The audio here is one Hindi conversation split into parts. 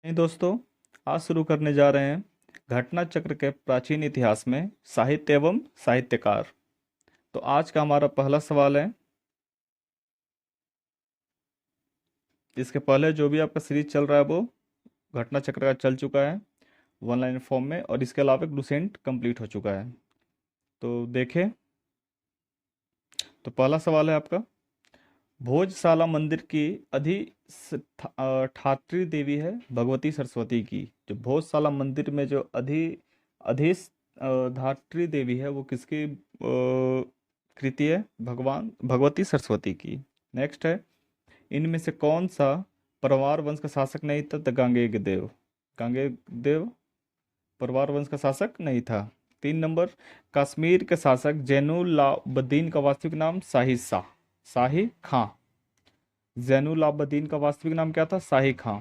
नहीं दोस्तों, आज शुरू करने जा रहे हैं घटना चक्र के प्राचीन इतिहास में साहित्य एवं साहित्यकार। तो आज का हमारा पहला सवाल है। इसके पहले जो भी आपका सीरीज चल रहा है वो घटना चक्र का चल चुका है वन लाइन फॉर्म में, और इसके अलावा एक लुसेंट कंप्लीट हो चुका है। तो देखें, तो पहला सवाल है आपका, भोजशाला मंदिर की ठात्री देवी है भगवती सरस्वती की। जो भोजशाला मंदिर में जो धात्री देवी है वो किसकी कृति है? भगवान भगवती सरस्वती की। नेक्स्ट है, इनमें से कौन सा परवार वंश का शासक नहीं था? तो गांगेय देव। गांगेय देव परवार वंश का शासक नहीं था। 3 नंबर, कश्मीर के शासक जैनुलाब्दीन का वास्तविक नाम शाही खां। जैनुलाब्दीन का वास्तविक नाम क्या था? शाही खां।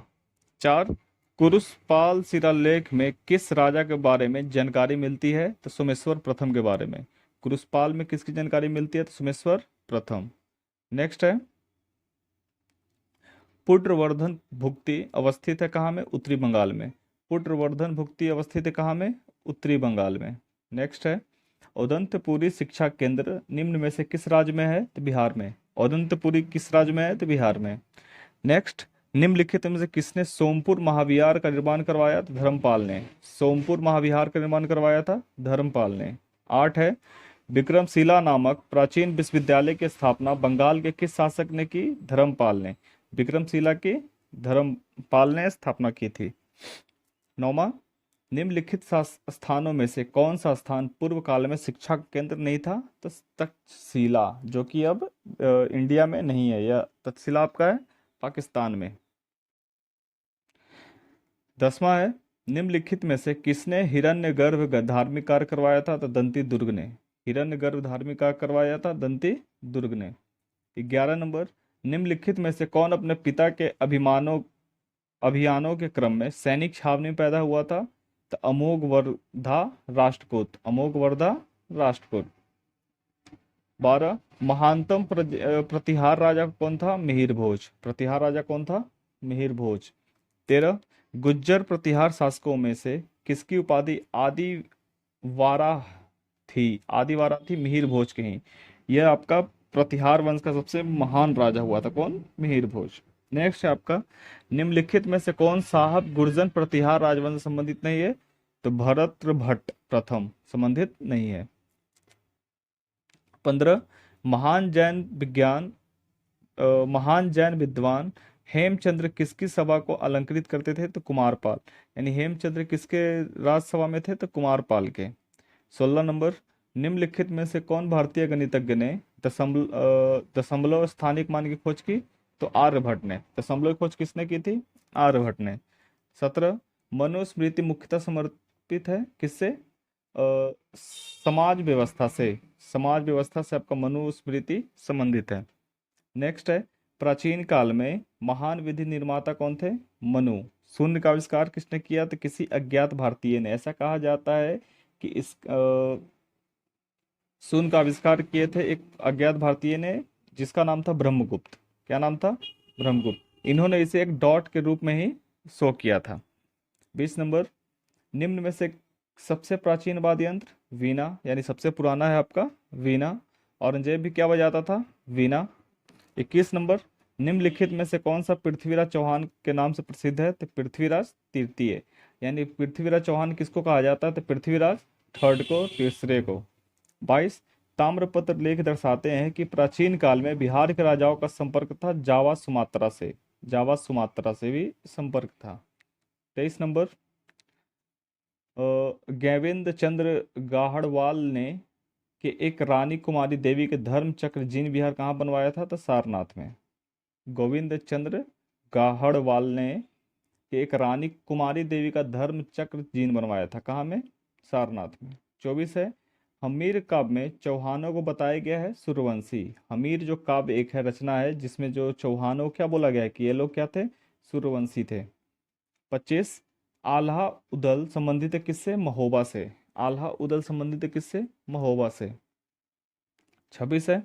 4, कुरुशपाल शिलालेख में किस राजा के बारे में जानकारी मिलती है? तो सोमेश्वर प्रथम के बारे में। कुरुशपाल में किसकी जानकारी मिलती है? तो सोमेश्वर प्रथम। नेक्स्ट है, पुण्यवर्धन भुक्ति अवस्थित है कहाँ में? उत्तरी बंगाल में। पुण्यवर्धन भुक्ति अवस्थित है कहाँ में? उत्तरी बंगाल में। नेक्स्ट है, औदंतपुरी शिक्षा केंद्र निम्न में से किस राज्य में है? तो बिहार में। औदंतपुरी किस राज्य में है? तो बिहार में। नेक्स्ट, निम्नलिखित में से किसने सोमपुर महाविहार का निर्माण करवाया? तो धर्मपाल ने। सोमपुर महाविहार का निर्माण करवाया था धर्मपाल ने। 8 है, विक्रमशिला नामक प्राचीन विश्वविद्यालय की स्थापना बंगाल के किस शासक ने की? धर्मपाल ने। विक्रमशिला की धर्मपाल ने स्थापना की थी। 9वां, निम्नलिखित स्थानों में से कौन सा स्थान पूर्व काल में शिक्षा केंद्र नहीं था? तो तक्षशिला, जो कि अब इंडिया में नहीं है। यह तक्षशिला आपका है पाकिस्तान में। 10वां है, निम्नलिखित में से किसने हिरण्यगर्भ धार्मिक कार्य करवाया था? तो दंती दुर्ग ने। हिरण्यगर्भ धार्मिक कार्य करवाया था दंती दुर्ग ने। 11 नंबर, निम्नलिखित में से कौन अपने पिता के अभियानों के क्रम में सैनिक छावनी में पैदा हुआ था? तो अमोघवर्धा राष्ट्रकूट। अमोघवर्धा राष्ट्रकूट। 12, महानतम प्रतिहार राजा कौन था? मिहिर भोज। प्रतिहार राजा कौन था? मिहिर भोज। 13, गुज्जर प्रतिहार शासकों में से किसकी उपाधि आदि वाराह थी? आदि वाराह थी मिहिर भोज की ही। यह आपका प्रतिहार वंश का सबसे महान राजा हुआ था। कौन? मिहिर भोज। नेक्स्ट है आपका, निम्नलिखित में से कौन साहब गुर्जर प्रतिहार राजवंश से संबंधित नहीं है? तो भरत भट्ट प्रथम संबंधित नहीं है। 15, महान जैन विद्वान हेमचंद्र किसकी सभा को अलंकृत करते थे? तो कुमारपाल। यानी हेमचंद्र किसके राजसभा में थे? तो कुमारपाल के। 16 नंबर, निम्नलिखित में से कौन भारतीय गणितज्ञ ने दशमलव स्थानिक मान की खोज की? तो आर्यभट्ट ने। दशमलव की खोज किसने की थी? आर्यभट्ट ने। 17, मनुस्मृति मुख्यतः समर्पित है किससे? समाज व्यवस्था से। समाज व्यवस्था से आपका मनुस्मृति संबंधित है। नेक्स्ट है, प्राचीन काल में महान विधि निर्माता कौन थे? मनु। शून्य का आविष्कार किसने किया? तो किसी अज्ञात भारतीय ने। ऐसा कहा जाता है कि इस शून्य का आविष्कार किए थे एक अज्ञात भारतीय ने, जिसका नाम था ब्रह्मगुप्त। क्या नाम था? ब्रह्मगुप्त। इन्होंने इसे एक डॉट के रूप में ही शो किया था। 20 नंबर, निम्न में से सबसे प्राचीन वाद्य यंत्र? वीणा। यानी सबसे पुराना है आपका वीणा। औरंगजेब भी क्या बजाता था? वीणा। 21 नंबर, निम्नलिखित में से कौन सा पृथ्वीराज चौहान के नाम से प्रसिद्ध है? तो पृथ्वीराज तृतीय। यानी पृथ्वीराज चौहान किसको कहा जाता है? तो पृथ्वीराज थर्ड को, तीसरे को। 22, ताम्रपत्र लेख दर्शाते हैं कि प्राचीन काल में बिहार के राजाओं का संपर्क था जावा सुमात्रा से। जावा सुमात्रा से भी संपर्क था। 23 नंबर, गोविंद चंद्र गाहड़वाल ने कि एक रानी कुमारी देवी के धर्म चक्र जीन विहार कहाँ बनवाया था? तो सारनाथ में। गोविंद चंद्र गाहड़वाल ने कि एक रानी कुमारी देवी का धर्म चक्र जीन बनवाया था कहाँ में? सारनाथ में। 24 है, हमीर काव्य में चौहानों को बताया गया है सूर्यवंशी। हमीर जो काव्य एक है, रचना है, जिसमें जो चौहानों को क्या बोला गया है कि ये लोग क्या थे? सूर्यवंशी थे। 25, आल्हा उदल संबंधित है किससे? महोबा से। आल्हा उदल संबंधित है किससे? महोबा से। 26 है,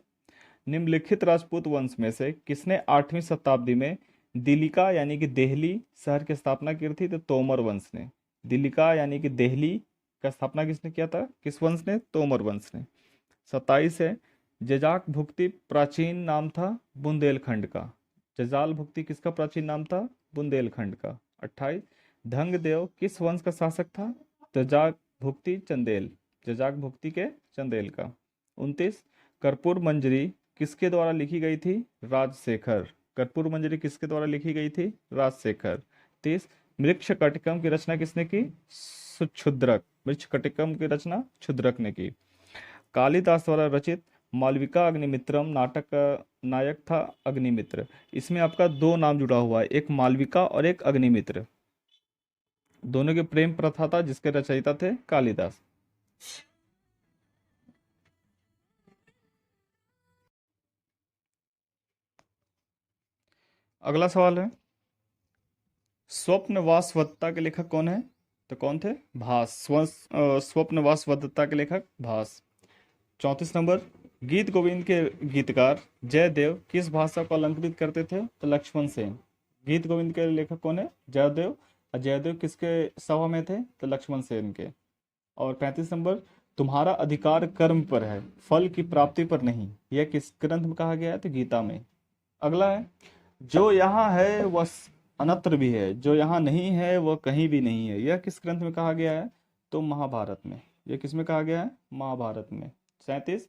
निम्नलिखित राजपूत वंश में से किसने 8वीं शताब्दी में दिल्लिका यानी कि देहली शहर की स्थापना की थी तो तोमर वंश ने। दिल्लिका यानी कि देहली का स्थापना किसने किया था, किस वंश ने, तोमर वंश ने। 27 है, जजाक भुक्ति प्राचीन नाम था बुंदेलखंड का। जजाल भुक्ति किसका प्राचीन नाम था, बुंदेलखंड का। 28, धंगदेव किस वंश का शासक था, जजाक भुक्ति चंदेल, जजाक भुक्ति के चंदेल का। 29, कर्पूर मंजरी किसके द्वारा लिखी गई थी, राजशेखर। कर्पूर मंजरी किसके द्वारा लिखी गई थी, राजशेखर। 30, मृक्ष कटिकम की रचना किसने की, क्षुद्रक। मृक्ष कटिकम की रचना क्षुद्रक ने की। कालिदास द्वारा रचित मालविका अग्निमित्रम नाटक का नायक था अग्निमित्र। इसमें आपका दो नाम जुड़ा हुआ है, एक मालविका और एक अग्निमित्र। दोनों के प्रेम प्रथा था जिसके रचयिता थे कालिदास। अगला सवाल है, स्वप्न वासवदत्ता के लेखक कौन है, तो कौन थे, भास। स्वप्न वासवदत्ता के लेखक भास। 34 नंबर, गीत गोविंद के गीतकार जयदेव किस भाषा को अलंकृत करते थे, तो लक्ष्मण सेन। गीत गोविंद के लेखक कौन है, जयदेव। और जयदेव किसके सभा में थे, तो लक्ष्मण सेन के। और 35 नंबर, तुम्हारा अधिकार कर्म पर है, फल की प्राप्ति पर नहीं, यह किस ग्रंथ में कहा गया है, तो गीता में। अगला है, जो यहाँ है वह अनत्र भी है, जो यहाँ नहीं है वह कहीं भी नहीं है, यह किस ग्रंथ में कहा गया है, तो महाभारत में। यह किस में कहा गया है, महाभारत में। 37,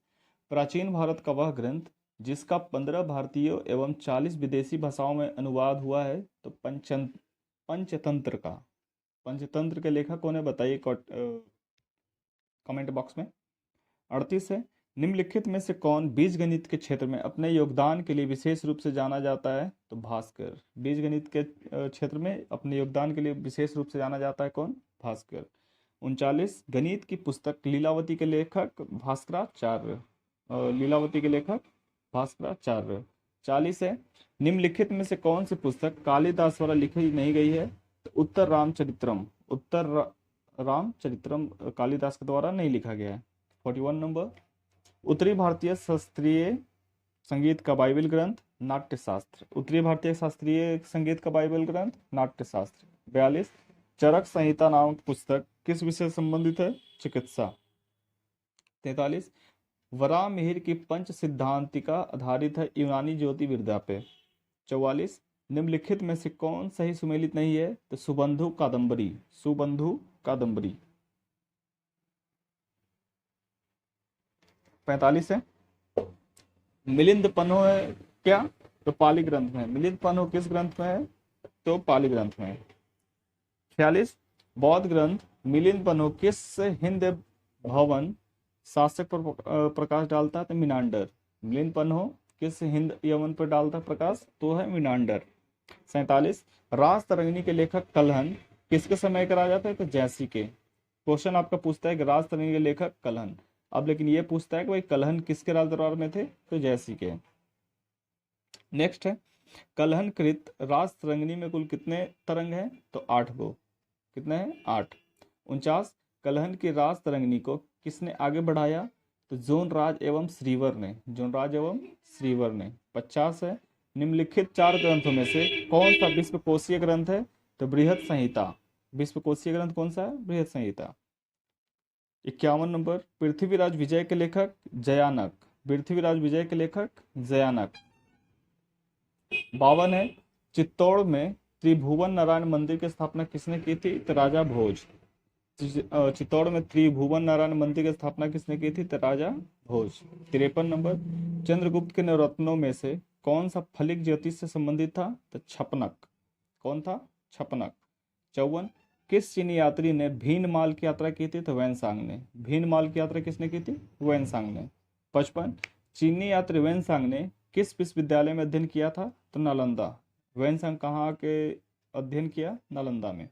प्राचीन भारत का वह ग्रंथ जिसका 15 भारतीय एवं 40 विदेशी भाषाओं में अनुवाद हुआ है, तो पंचतंत्र का। पंचतंत्र के लेखक कौन है, बताइए कमेंट बॉक्स में। 38 है, निम्नलिखित में से कौन बीजगणित के क्षेत्र में अपने योगदान के लिए विशेष रूप से जाना जाता है, तो भास्कर। बीजगणित के क्षेत्र में अपने योगदान के लिए विशेष रूप से जाना जाता है कौन, भास्कर। 39, गणित की पुस्तक लीलावती के लेखक भास्कराचार्य। लीलावती के लेखक भास्कराचार्य। 40 है, निम्नलिखित में से कौन सी पुस्तक कालिदास द्वारा लिखी नहीं गई है, तो उत्तर रामचरित्रम। रामचरित्रम कालिदास के द्वारा नहीं लिखा गया है। 41 नंबर, उत्तरी भारतीय शास्त्रीय संगीत का बाइबल ग्रंथ नाट्यशास्त्र। उत्तरी भारतीय शास्त्रीय संगीत का बाइबल ग्रंथ नाट्यशास्त्र। 42, चरक संहिता नामक पुस्तक किस विषय से संबंधित है, चिकित्सा। 43, वराहमिहिर की पंच सिद्धांतिका आधारित है यूनानी ज्योतिर्विद्या पे। 44, निम्नलिखित में से कौन सही सुमेलित नहीं है, तो सुबंधु कादम्बरी। सुबंधु कादम्बरी। 45 है, मिलिंद पन्हो है क्या, तो पाली ग्रंथ में है। मिलिंद पन्हो किस ग्रंथ में है, तो पाली ग्रंथ में है। 46, बौद्ध ग्रंथ मिलिंद पन्हो किस हिंद भवन शासक पर प्रकाश डालता है, तो मिनांडर। मिलिंद पन्हो किस हिंद यवन पर डालता है प्रकाश, तो है मिनांडर। 47, रास तरंगिणी के लेखक कलहन किसके समय का राजा थे, तो जयसी के। क्वेश्चन आपका पूछता है कि रास तरंगिणी के लेखक कलहन, अब लेकिन ये पूछता है कि भाई कलहन किसके राज दरबार में थे, तो जयसी के। नेक्स्ट है, कलहन कृत रास तरंगिणी में कुल कितने तरंग हैं, तो 8 गो। कितने हैं, 8। 49, कलहन की रास तरंगिणी को किसने आगे बढ़ाया, तो जोनराज एवं श्रीवर ने। जोनराज एवं श्रीवर ने। 50 है, निम्नलिखित 4 ग्रंथों में से कौन सा विश्वकोशीय ग्रंथ है, तो बृहत संहिता। विश्वकोशीय ग्रंथ कौन सा है, बृहत संहिता। 51 नंबर, पृथ्वीराज विजय के लेखक जयानक। पृथ्वीराज विजय के लेखक जयानक। 52 है, चित्तौड़ में त्रिभुवन नारायण मंदिर की स्थापना किसने की थी, तो राजा भोज। चित्तौड़ में त्रिभुवन नारायण मंदिर की स्थापना किसने की थी, तो राजा भोज। 53 नंबर, चंद्रगुप्त के नवरत्नों में से कौन सा फलिक ज्योतिष से संबंधित था, तो छपनक। कौन था, छपनक। 54, किस चीनी यात्री ने भीनमाल की यात्रा की थी, तो वैनसांग ने। भीनमाल की यात्रा किसने की थी, वैनसांग ने। 55, चीनी यात्री वैनसांग ने किस विश्वविद्यालय में अध्ययन किया था, तो नालंदा। वैनसांग कहाँ के अध्ययन किया, नालंदा में।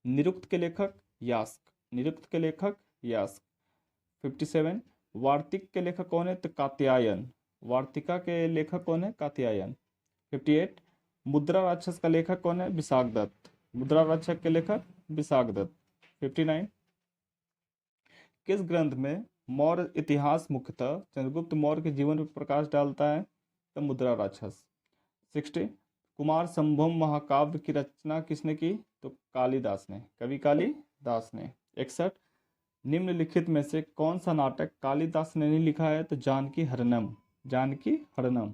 निरुक्त के लेखक यास्क। निरुक्त के लेखक यास्क। 57, वार्तिक के लेखक कौन है, तो कात्यायन। वार्तिका के लेखक कौन है, कात्यायन। 58, मुद्रा राक्षस का लेखक कौन है, विशाखदत्त। मुद्रा राक्षस के लेखक विशाखदत्त। 59, किस ग्रंथ में मौर्य इतिहास मुख्यतः चंद्रगुप्त मौर्य के जीवन पर प्रकाश डालता है, तो मुद्रा राक्षस। 60, कुमार संभवम महाकाव्य की रचना किसने की? तो कालिदास ने, कवि कालिदास ने। 61, निम्नलिखित में से कौन सा नाटक कालिदास ने नहीं लिखा है? तो जानकी हरणम, जानकी हरणम।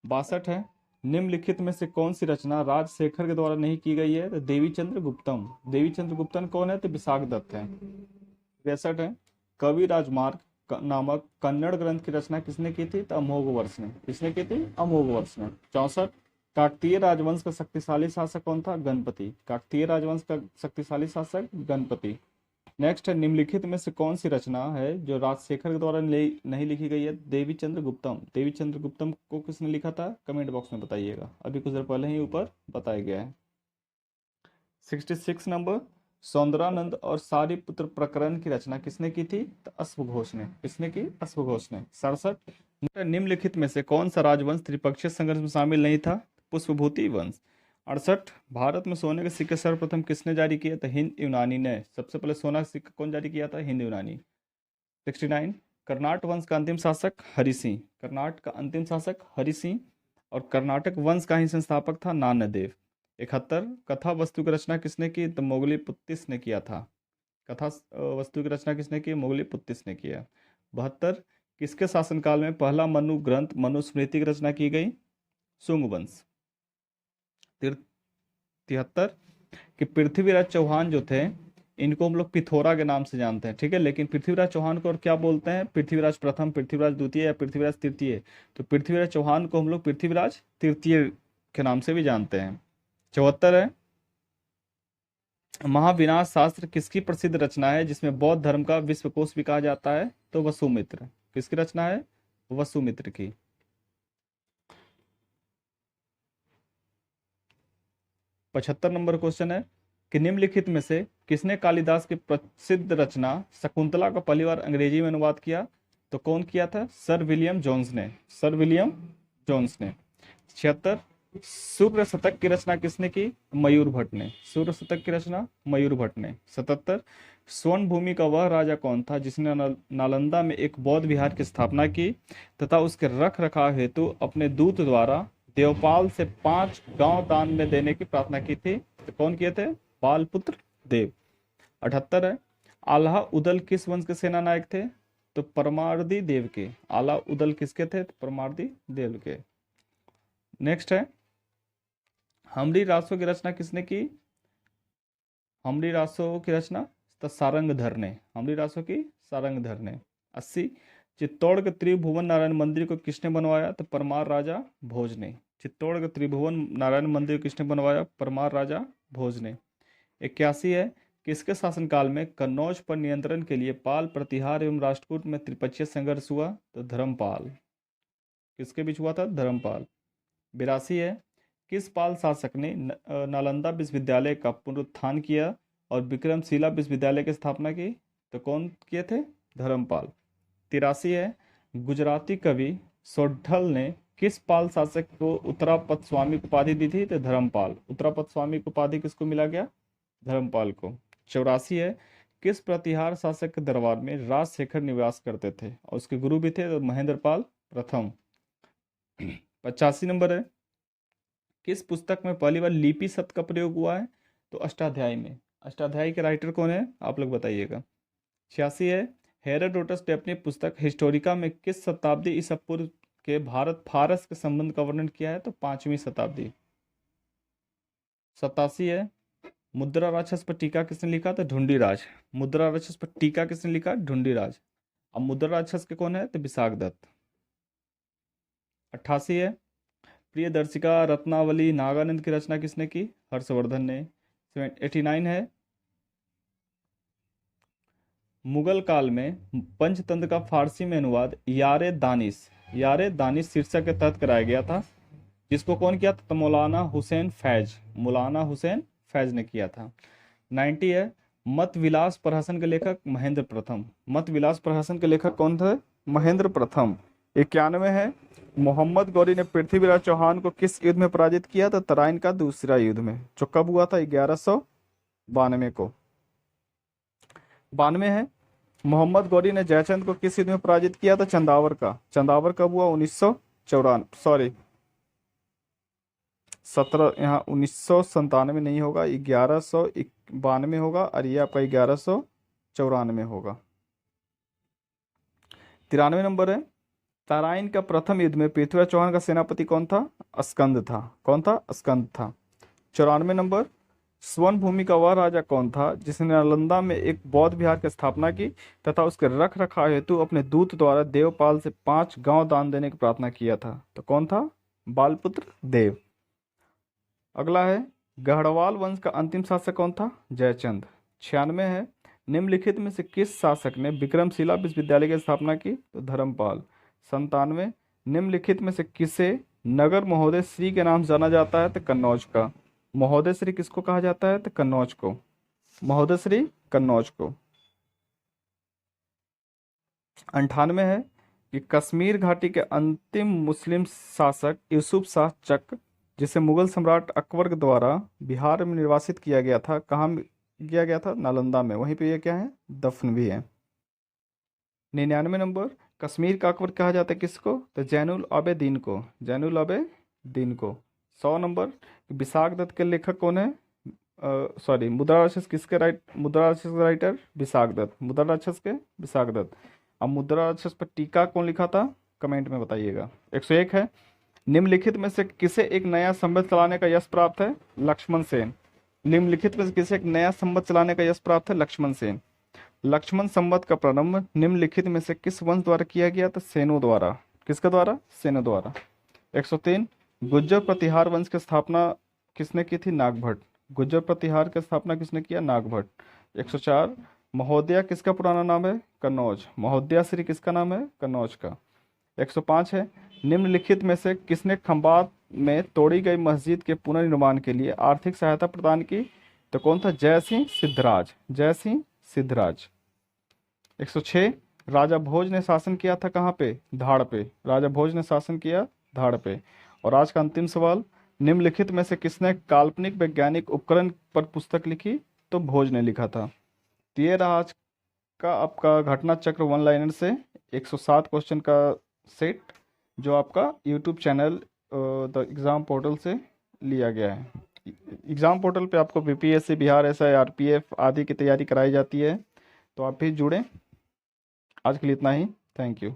62 है, निम्नलिखित में से कौन सी रचना राजशेखर के द्वारा नहीं की गई है? तो देवी चंद्र गुप्तम। देवी चंद्र गुप्तम कौन है? तो विशाख दत्त है। 63 है, कवि राजमार्ग नामक कन्नड़ ग्रंथ की रचना किसने की थी? तो अमोघवर्ष ने। किसने की थी? अमोघवर्ष ने। 64, काकतीय राजवंश का शक्तिशाली शासक कौन था? गणपति। काकतीय राजवंश का शक्तिशाली शासक गणपति। नेक्स्ट है, निम्नलिखित में से कौन सी रचना है जो राजशेखर के द्वारा नहीं लिखी गई है? देवी चंद्र गुप्तम। देवी चंद्र गुप्तम को किसने लिखा था? कमेंट बॉक्स में बताइएगा, अभी कुछ देर पहले ही ऊपर बताया गया है। 66 नंबर, सौंदरानंद और सारिपुत्र प्रकरण की रचना किसने की थी? तो अश्वघोष ने। किसने की? अश्वघोष ने। 67, निम्नलिखित में से कौन सा राजवंश त्रिपक्षीय संघर्ष में शामिल नहीं था? पुष्पभूति वंश। 68, भारत में सोने के सिक्के सर्वप्रथम किसने जारी किए? तो हिंद यूनानी ने। सबसे पहले सोना का सिक्का कौन जारी किया था? हिंद यूनानी। 69, कर्नाटक वंश का अंतिम शासक हरि सिंह। कर्नाटक का अंतिम शासक हरि सिंह और कर्नाटक वंश का ही संस्थापक था नान्यदेव। 71, कथा वस्तु की रचना किसने की? तो मोगलीपुत्तिस ने किया था। कथा वस्तु की रचना किसने की? मोगलीपुत्तिस ने किया। 72, किसके शासनकाल में पहला मनु ग्रंथ मनुस्मृति की रचना की गई? शुंग वंश। 73, कि पृथ्वीराज चौहान जो थे इनको हम लोग पिथौरा के नाम से जानते हैं, ठीक है, लेकिन पृथ्वीराज चौहान को और क्या बोलते हैं? पृथ्वीराज प्रथम, पृथ्वीराज द्वितीय या पृथ्वीराज तृतीय। तो पृथ्वीराज चौहान को हम लोग पृथ्वीराज तृतीय के नाम से भी जानते हैं। 74 है, महाविनाश शास्त्र किसकी प्रसिद्ध रचना है जिसमें बौद्ध धर्म का विश्वकोश भी कहा जाता है? तो वसुमित्र। किसकी रचना है? वसुमित्र की। 75 नंबर क्वेश्चन है कि निम्नलिखित में से किसने कालिदास की प्रसिद्ध रचना शकुंतला का पहली बार अंग्रेजी में अनुवाद किया? तो कौन किया था? सर विलियम जोन्स ने। सर विलियम जोन्स ने। 76, सूर्य शतक की रचना किसने की? मयूर भट्ट ने। सूर्य शतक की रचना मयूर भट्ट ने। 77, स्वर्ण भूमि का वह राजा कौन था जिसने नालंदा में एक बौद्ध विहार की स्थापना की तथा उसके रख रखाव हेतु अपने दूत द्वारा देवपाल से 5 गांव दान में देने की प्रार्थना की थी? तो कौन किए थे? पालपुत्र देव। 78 है, आल्हा उदल किस वंश के सेना नायक थे? तो परमार्दी देव के। आला उदल किसके थे? तो परमार्दी देव के। नेक्स्ट है, हमरी रासो की रचना किसने की? हमरी रासो की रचना तो सारंगधर ने। हमरी रासो की सारंगधर ने। 80, चित्तौड़ के त्रिभुवन नारायण मंदिर को किसने बनवाया? तो परमार राजा भोज ने। चित्तौड़ के त्रिभुवन नारायण मंदिर किसने बनवाया? परमार राजा भोज ने। 81 है, किसके शासनकाल में कन्नौज पर नियंत्रण के लिए पाल, प्रतिहार एवं राष्ट्रकूट में त्रिपक्षीय संघर्ष हुआ? तो धर्मपाल। किसके बीच हुआ था? धर्मपाल। 82 है, किस पाल शासक ने नालंदा विश्वविद्यालय का पुनरुत्थान किया और विक्रमशिला विश्वविद्यालय की स्थापना की? तो कौन किए थे? धर्मपाल। 83 है, गुजराती कवि सोढल ने किस पाल शासक को उत्तरापद स्वामी की उपाधि दी थी? तो धर्मपाल। उत्तरापद स्वामी की उपाधि किसको मिला गया? धर्मपाल को। 84 है, किस प्रतिहार शासक के दरबार में राजशेखर निवास करते थे और उसके गुरु भी थे? तो महेंद्रपाल प्रथम। 85 नंबर है, किस पुस्तक में पहली बार लिपि शब्द का प्रयोग हुआ है? तो अष्टाध्यायी में। अष्टाध्यायी के राइटर कौन है? आप लोग बताइएगा। 86 है, हेरोडोटस ने अपनी पुस्तक हिस्टोरिका में किस शताब्दी ईसा पूर्व के भारत फारस के संबंध का वर्णन किया है? तो 5वीं शताब्दी। 87 है, मुद्रा राक्षस पर टीका किसने लिखा? तो ढूंढीराज। मुद्रा राक्षस पर टीका किसने लिखा? ढूंढीराज। अब मुद्रा राक्षस के कौन है? तो विशाख दत्त। 88 है, प्रियदर्शिका रत्नावली नागानंद की रचना किसने की? हर्षवर्धन ने। 89 है, मुगल काल में पंचतंत्र का फारसी में अनुवाद यारे दानिश शीर्षक के तहत कराया गया था, जिसको कौन किया था? तो मौलाना हुसैन फैज ने किया था। 90 है, मत विलास प्रहसन के लेखक महेंद्र प्रथम। मत विलास प्रहसन के लेखक कौन थे? महेंद्र प्रथम। 91 है, मोहम्मद गौरी ने पृथ्वीराज चौहान को किस युद्ध में पराजित किया? तो तराइन का दूसरा युद्ध में, जो कब हुआ था? 1192 को। 92 है, मोहम्मद गौरी ने जयचंद को किस युद्ध में पराजित किया? तो चंदावर का। चंदावर कब हुआ? 1994, 17 यहाँ 1997 नहीं होगा, 1192 होगा, और ये आपका 1194 होगा। 93 नंबर है, तराइन का प्रथम युद्ध में पृथ्वीराज चौहान का सेनापति कौन था? स्कंद था। कौन था? स्कंद था। 94 नंबर, स्वर्ण भूमि का वह राजा कौन था जिसने नालंदा में एक बौद्ध विहार की स्थापना की तथा उसके रख रखाव हेतु अपने दूत द्वारा देवपाल से 5 गांव दान देने की प्रार्थना किया था? तो कौन था? बालपुत्र देव। अगला है, गढ़वाल वंश का अंतिम शासक कौन था? जयचंद। 96 है, निम्नलिखित में से किस शासक ने विक्रमशिला विश्वविद्यालय की स्थापना की? तो धर्मपाल। 97, निम्नलिखित में से किसे नगर महोदय श्री के नाम से जाना जाता है? तो कन्नौज का। महोदय श्री किसको कहा जाता है? तो कन्नौज को। महोदय श्री कन्नौज को। 98 है कि कश्मीर घाटी के अंतिम मुस्लिम शासक यूसुफ शाह चक, जिसे मुगल सम्राट अकबर के द्वारा बिहार में निर्वासित किया गया था, कहाँ किया गया था? नालंदा में। वहीं पे ये क्या है? दफन भी है। 99 नंबर, कश्मीर का अकबर कहा जाता है किसको? तो जैनुल आबेदीन को। जैनुल आबेदीन को। 100 नंबर, विशाख दत्त के लेखक कौन है? सॉरी, मुद्रा राक्षस किसके मुद्रा राक्षस के राइटर? विशाख दत्त। मुद्रा राक्षस के विशाख दत्त। अब मुद्रा राक्षस पर टीका कौन लिखा था? कमेंट में बताइएगा। 101 है, निम्नलिखित में से किसे एक नया संवत चलाने का यश प्राप्त है? लक्ष्मण सेन। निम्नलिखित में से किसे एक नया संवत चलाने का यश प्राप्त है? लक्ष्मण सेन। लक्ष्मण संवत का प्रारंभ निम्नलिखित में से किस वंश द्वारा किया गया? तो सेनों द्वारा। किसके द्वारा? सेनों द्वारा। 103, गुज्जर प्रतिहार वंश की स्थापना किसने की थी? नागभट्ट। गुज्जर प्रतिहार की स्थापना किसने किया? नागभट्ट। 104, महोदया किसका पुराना नाम है? कन्नौज। महोदया श्री किसका नाम है? कन्नौज का। 105 है, निम्नलिखित में से किसने खंबात में तोड़ी गई मस्जिद के पुनर्निर्माण के लिए आर्थिक सहायता प्रदान की? तो कौन था? जय सिंह सिद्धराज। जय सिंह सिद्धराज। 106, राजा भोज ने शासन किया था कहाँ पे? धाड़ पे। राजा भोज ने शासन किया धाड़ पे। और आज का अंतिम सवाल, निम्नलिखित में से किसने काल्पनिक वैज्ञानिक उपकरण पर पुस्तक लिखी? तो भोज ने लिखा था। तो ये रहा आज का आपका घटना चक्र वन लाइनर से 107 क्वेश्चन का सेट, जो आपका YouTube channel the exam portal से लिया गया है। एग्ज़ाम पोर्टल पे आपको बीपीएससी, बिहार एसआई, आरपीएफ आदि की तैयारी कराई जाती है, तो आप भी जुड़ें। आज के लिए इतना ही। Thank you.